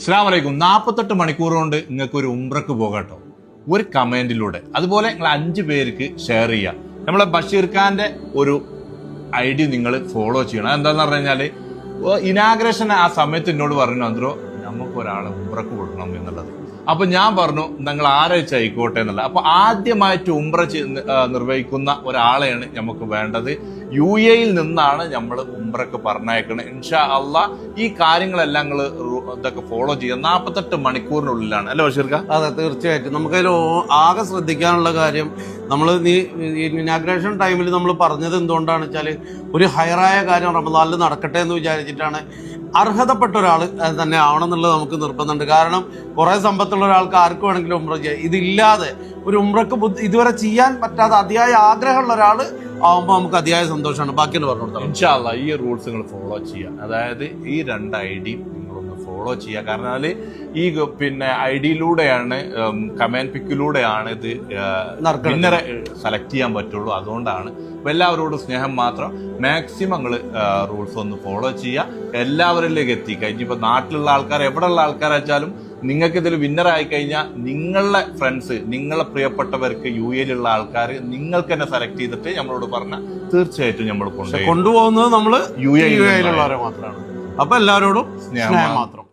അസ്സലാമു അലൈക്കും. 48 മണിക്കൂർ കൊണ്ട് നിങ്ങൾക്ക് ഒരു ഉംറക്ക് പോകാട്ടോ, ഒരു കമന്റിലൂടെ. അതുപോലെ നിങ്ങൾ 5 പേർക്ക് ഷെയർ ചെയ്യുക. നമ്മളെ ബഷീർ ഖാന്റെ ഒരു ഐഡി നിങ്ങൾ ഫോളോ ചെയ്യണം. എന്താന്ന് പറഞ്ഞു കഴിഞ്ഞാല് ഇനാഗ്രേഷൻ ആ സമയത്ത് എന്നോട് പറഞ്ഞു അന്തരോ നമുക്ക് ഒരാളെ ഉംറക്ക് കൊടുക്കണം എന്നുള്ളത്. അപ്പൊ ഞാൻ പറഞ്ഞു നിങ്ങൾ ആരാഴ്ച ആയിക്കോട്ടെ എന്നുള്ളത്. അപ്പൊ ആദ്യമായിട്ട് ഉംറ നിർവഹിക്കുന്ന ഒരാളെയാണ് നമുക്ക് വേണ്ടത്. UAE നിന്നാണ് നമ്മൾ ഉംറക്ക് പറഞ്ഞയക്കുന്നത്. ഇൻഷാ അള്ളാ ഈ കാര്യങ്ങളെല്ലാം നിങ്ങൾ ഇതൊക്കെ ഫോളോ ചെയ്യുക. 48 മണിക്കൂറിനുള്ളിലാണ് അല്ലേ ബഷീർക്ക? അതെ, തീർച്ചയായിട്ടും. നമുക്കതിൽ ആകെ ശ്രദ്ധിക്കാനുള്ള കാര്യം, നമ്മൾ ഇനാഗ്രേഷൻ ടൈമിൽ നമ്മൾ പറഞ്ഞത് എന്തുകൊണ്ടാണ് വെച്ചാൽ ഒരു ഹയറായ കാര്യം റമദാനിൽ നടക്കട്ടെ എന്ന് വിചാരിച്ചിട്ടാണ്. അർഹതപ്പെട്ട ഒരാൾ തന്നെ ആവണം എന്നുള്ളത് നമുക്ക് നിർബന്ധമുണ്ട്. കാരണം കുറേ സമ്പത്തുള്ള ഒരാൾക്ക് ആർക്ക് വേണമെങ്കിലും ഉംറ ചെയ്യാം. ഇതില്ലാതെ ഒരു ഉംറക്ക് ഇതുവരെ ചെയ്യാൻ പറ്റാതെ അതിയായ ആഗ്രഹമുള്ള ഒരാൾ ആവുമ്പോൾ നമുക്ക് അതിയായ സന്തോഷമാണ്. ബാക്കിയാണ് പറഞ്ഞു കൊടുത്താൽ ഇൻഷാ അള്ളാ ഈ റൂൾസ് നിങ്ങൾ ഫോളോ ചെയ്യുക. അതായത് ഈ 2 ID നിങ്ങളൊന്ന് ഫോളോ ചെയ്യുക. കാരണം ഈ ഐഡിയിലൂടെയാണ് കമന്റ് പിക്കിലൂടെയാണ് ഇത് വിന്നറെ സെലക്ട് ചെയ്യാൻ പറ്റുള്ളൂ. അതുകൊണ്ടാണ് എല്ലാവരോടും സ്നേഹം മാത്രം. മാക്സിമം നിങ്ങൾ റൂൾസ് ഒന്ന് ഫോളോ ചെയ്യുക, എല്ലാവരിലേക്ക് എത്തിക്കുക. ഇനിയിപ്പോൾ നാട്ടിലുള്ള ആൾക്കാർ, എവിടെയുള്ള ആൾക്കാരാച്ചാലും നിങ്ങൾക്ക് ഇതിൽ വിന്നർ ആയി കഴിഞ്ഞാൽ നിങ്ങളുടെ ഫ്രണ്ട്സ്, നിങ്ങളെ പ്രിയപ്പെട്ടവർക്ക് UAE ആൾക്കാർ നിങ്ങൾക്ക് തന്നെ സെലക്ട് ചെയ്തിട്ട് നമ്മളോട് പറഞ്ഞാൽ തീർച്ചയായിട്ടും നമ്മൾ കൊണ്ടുപോകുന്നത് നമ്മൾ UAE മാത്രമാണ്. അപ്പൊ എല്ലാവരോടും സ്നേഹം മാത്രം.